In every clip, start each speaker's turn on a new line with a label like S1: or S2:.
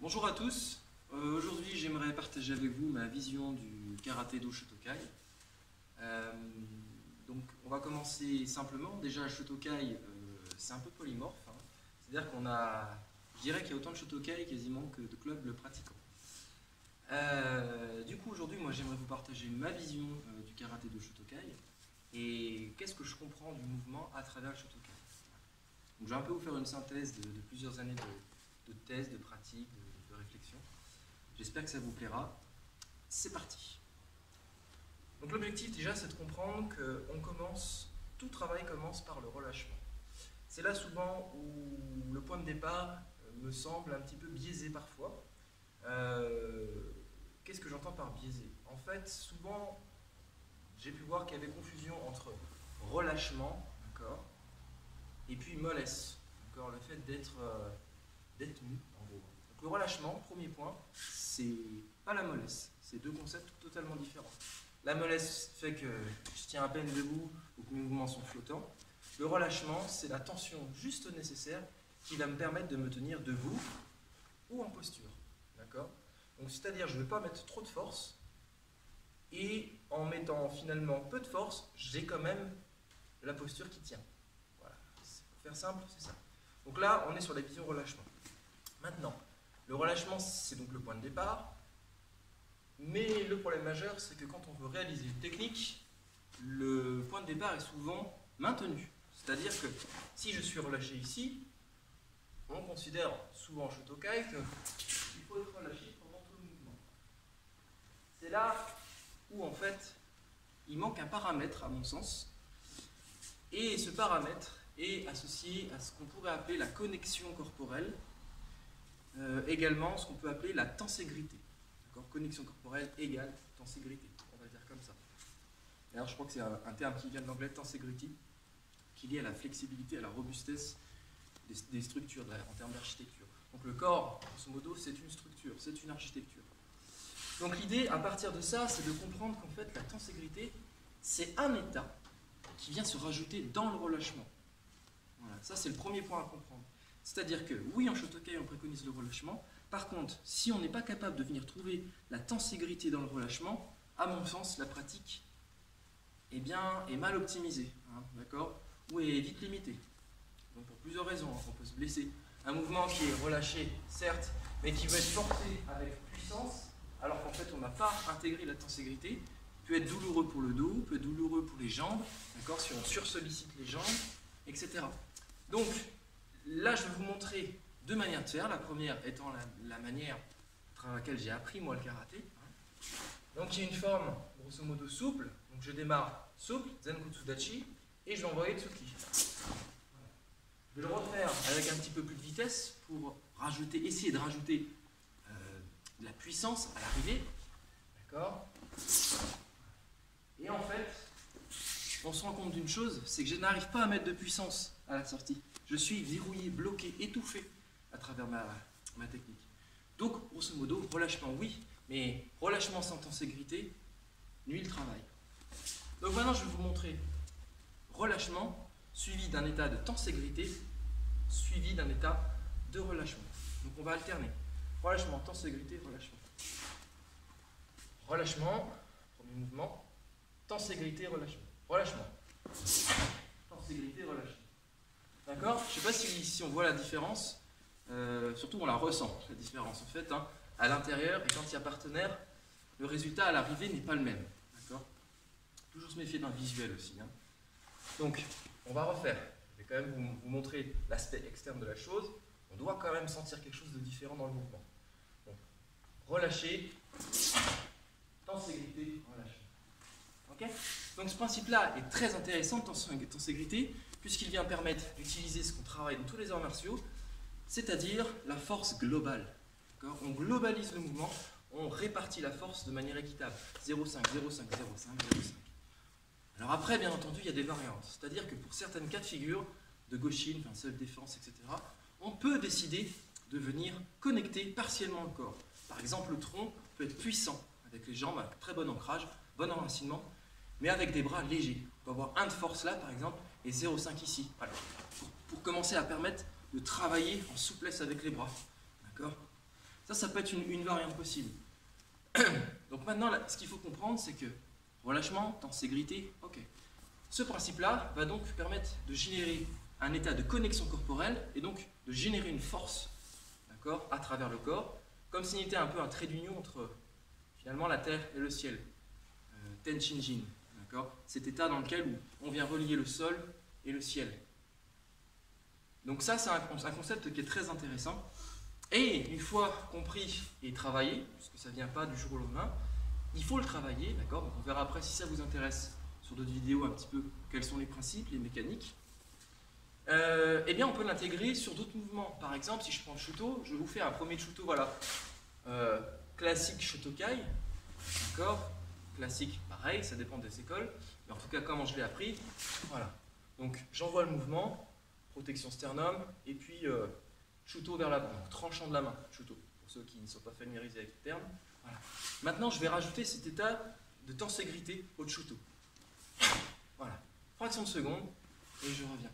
S1: Bonjour à tous, aujourd'hui j'aimerais partager avec vous ma vision du karaté-do Shotokai. Donc on va commencer simplement. Déjà le Shotokai c'est un peu polymorphe, hein. C'est-à-dire qu'on a, je dirais qu'il y a autant de Shotokai quasiment que de clubs le pratiquant. Du coup aujourd'hui moi j'aimerais vous partager ma vision du karaté-do Shotokai et qu'est-ce que je comprends du mouvement à travers le Shotokai. Donc je vais un peu vous faire une synthèse de plusieurs années de thèse, de pratique, de réflexion. J'espère que ça vous plaira. C'est parti. Donc l'objectif déjà c'est de comprendre que tout travail commence par le relâchement. C'est là souvent où le point de départ me semble un petit peu biaisé parfois. Qu'est-ce que j'entends par biaisé? En fait, souvent, j'ai pu voir qu'il y avait confusion entre relâchement, d'accord, et puis mollesse, d'accord, le fait d'être mu, en gros. Donc le relâchement, premier point, c'est pas la mollesse, c'est deux concepts totalement différents. La mollesse fait que je tiens à peine debout ou que mes mouvements sont flottants. Le relâchement, c'est la tension juste nécessaire qui va me permettre de me tenir debout ou en posture, d'accord. Donc c'est-à-dire, je ne vais pas mettre trop de force, et en mettant finalement peu de force, j'ai quand même la posture qui tient. Voilà, pour faire simple, c'est ça. Donc là, on est sur la vision relâchement. Maintenant, le relâchement, c'est donc le point de départ, mais le problème majeur, c'est que quand on veut réaliser une technique, le point de départ est souvent maintenu. C'est-à-dire que si je suis relâché ici, on considère souvent en Shotokai qu'il faut être relâché pendant tout le mouvement. C'est là où en fait il manque un paramètre à mon sens, et ce paramètre est associé à ce qu'on pourrait appeler la connexion corporelle, également ce qu'on peut appeler la tenségrité. Connexion corporelle égale tenségrité, on va dire comme ça. D'ailleurs je crois que c'est un terme qui vient de l'anglais tenségrity, qui est lié à la flexibilité, à la robustesse des structures en termes d'architecture. Donc le corps, grosso modo, c'est une structure, c'est une architecture. Donc l'idée, à partir de ça, c'est de comprendre qu'en fait, la tenségrité, c'est un état qui vient se rajouter dans le relâchement. Voilà, ça c'est le premier point à comprendre. C'est-à-dire que, oui, en Shotokai, on préconise le relâchement. Par contre, si on n'est pas capable de venir trouver la tenségrité dans le relâchement, à mon sens, la pratique est mal optimisée, hein, d'accord, ou est vite limitée. Donc pour plusieurs raisons, hein, on peut se blesser. Un mouvement qui est relâché, certes, mais qui veut être porté avec puissance, alors qu'en fait on n'a pas intégré la tenségrité, peut être douloureux pour le dos, peut être douloureux pour les jambes, d'accord, si on sursollicite les jambes, etc. Donc là je vais vous montrer deux manières de faire. La première étant la manière à travers laquelle j'ai appris moi le karaté. Donc il y a une forme grosso modo souple, donc je démarre souple, Zenkutsu Dachi, et je vais envoyer Tsuki. Je vais le refaire avec un petit peu plus de vitesse pour essayer de rajouter de la puissance à l'arrivée. D'accord. Et en fait, on se rend compte d'une chose, c'est que je n'arrive pas à mettre de puissance à la sortie. Je suis verrouillé, bloqué, étouffé à travers ma technique. Donc, grosso modo, relâchement oui, mais relâchement sans tenségrité nuit le travail. Donc maintenant, je vais vous montrer relâchement suivi d'un état de tenségrité, suivi d'un état de relâchement. Donc on va alterner. Relâchement, tenségrité, relâchement. Relâchement, premier mouvement. Tenségrité, relâchement. Relâchement. Tenségrité, relâchement. D'accord? Je ne sais pas si on voit la différence. Surtout on la ressent, la différence en fait. Hein, à l'intérieur, et quand il y a partenaire, le résultat à l'arrivée n'est pas le même. D'accord? Toujours se méfier d'un visuel aussi. Hein. Donc, on va refaire. Je vais quand même vous montrer l'aspect externe de la chose. On doit quand même sentir quelque chose de différent dans le mouvement. Donc, relâcher, tenségrité, relâcher. Okay. Donc ce principe-là est très intéressant, tenségrité, puisqu'il vient permettre d'utiliser ce qu'on travaille dans tous les arts martiaux, c'est-à-dire la force globale. On globalise le mouvement, on répartit la force de manière équitable. 0,5, 0,5, 0,5, 0,5. Alors après, bien entendu, il y a des variantes. C'est-à-dire que pour certaines cas de figure, de Goshin, self-défense, etc., on peut décider de venir connecter partiellement le corps. Par exemple, le tronc peut être puissant, avec les jambes, un très bon ancrage, bon enracinement, mais avec des bras légers. On peut avoir 1 de force là, par exemple, et 0,5 ici. Voilà. Pour commencer à permettre de travailler en souplesse avec les bras. D'accord ? Ça peut être une variante possible. Donc maintenant, là, ce qu'il faut comprendre, c'est que relâchement, tenségrité, ok. Ce principe-là va donc permettre de générer un état de connexion corporelle et donc de générer une force, d'accord, à travers le corps, comme s'il était un peu un trait d'union entre finalement la terre et le ciel. Tenshinjin, d'accord, cet état dans lequel on vient relier le sol et le ciel. Donc ça, c'est un concept qui est très intéressant. Et une fois compris et travaillé, puisque ça ne vient pas du jour au lendemain, il faut le travailler, d'accord. Donc on verra après si ça vous intéresse sur d'autres vidéos un petit peu quels sont les principes, les mécaniques. Eh bien on peut l'intégrer sur d'autres mouvements. Par exemple, si je prends le Shuto, je vous fais un premier Shuto, voilà, classique Shotokai, d'accord. Classique, pareil, ça dépend des écoles, mais en tout cas comment je l'ai appris, voilà. Donc j'envoie le mouvement, protection sternum, et puis Shuto vers l'avant, donc tranchant de la main, Shuto, pour ceux qui ne sont pas familiarisés avec le terme. Voilà. Maintenant je vais rajouter cet état de tenségrité au Shuto. Voilà, fraction de seconde, et je reviens.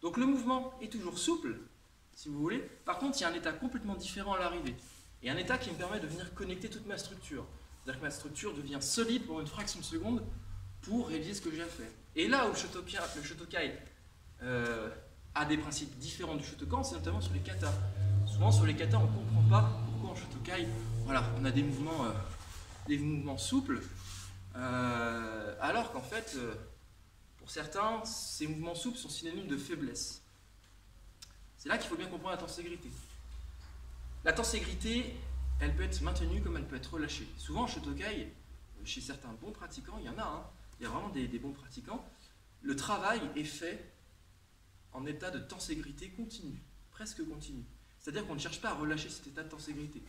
S1: Donc le mouvement est toujours souple, si vous voulez. Par contre, il y a un état complètement différent à l'arrivée. Et un état qui me permet de venir connecter toute ma structure. C'est-à-dire que ma structure devient solide pour une fraction de seconde pour réaliser ce que j'ai à faire. Et là où le Shotokai a des principes différents du Shotokan, c'est notamment sur les katas. Souvent sur les katas, on ne comprend pas pourquoi en Shotokai, voilà, on a des mouvements souples, alors qu'en fait, pour certains, ces mouvements souples sont synonymes de faiblesse. C'est là qu'il faut bien comprendre la tenségrité. La tenségrité, elle peut être maintenue comme elle peut être relâchée. Souvent en Shotokai, chez certains bons pratiquants, il y en a, hein, il y a vraiment des bons pratiquants, le travail est fait en état de tenségrité continue, presque continue. C'est-à-dire qu'on ne cherche pas à relâcher cet état de tenségrité.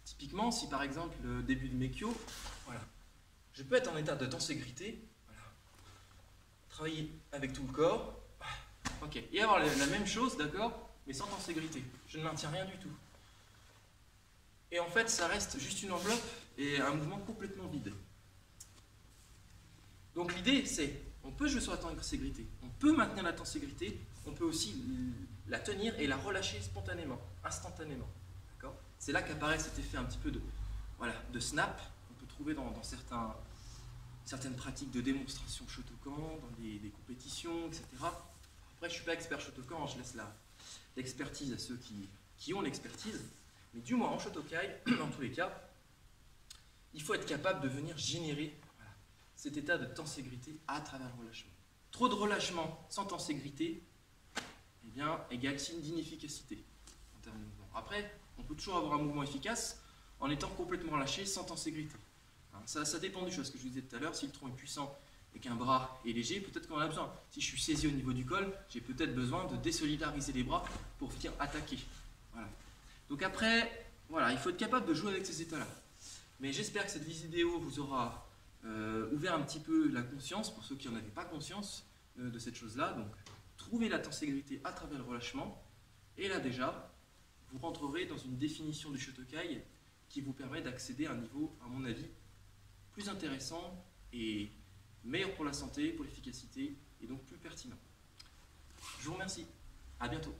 S1: Typiquement, si par exemple, le début de Meikyo, voilà, je peux être en état de tenségrité, voilà, travailler avec tout le corps, ok, et avoir la même chose, d'accord, mais sans tenségrité. Je ne maintiens rien du tout. Et en fait, ça reste juste une enveloppe et un mouvement complètement vide. Donc l'idée, c'est, on peut jouer sur la tenségrité, on peut maintenir la tenségrité, on peut aussi la tenir et la relâcher spontanément, instantanément. C'est là qu'apparaît cet effet un petit peu de snap qu'on peut trouver dans certaines pratiques de démonstration Shotokan, dans des compétitions, etc. Après, je ne suis pas expert Shotokan, je laisse l'expertise à ceux qui ont l'expertise. Mais du moins en Shotokai, dans tous les cas, il faut être capable de venir générer cet état de tenségrité à travers le relâchement. Trop de relâchement sans tenségrité, eh bien, égale signe d'inefficacité en termes de mouvement. Après, on peut toujours avoir un mouvement efficace en étant complètement relâché sans tenségrité. Ça dépend des choses que je vous disais tout à l'heure. Si le tronc est puissant et qu'un bras est léger, peut-être qu'on en a besoin. Si je suis saisi au niveau du col, j'ai peut-être besoin de désolidariser les bras pour venir attaquer. Voilà. Donc après, voilà, il faut être capable de jouer avec ces états-là. Mais j'espère que cette vidéo vous aura ouvert un petit peu la conscience, pour ceux qui n'en avaient pas conscience de cette chose-là. Donc, trouvez la tenségrité à travers le relâchement. Et là déjà, vous rentrerez dans une définition du Shotokai qui vous permet d'accéder à un niveau, à mon avis, plus intéressant et meilleur pour la santé, pour l'efficacité, et donc plus pertinent. Je vous remercie. À bientôt.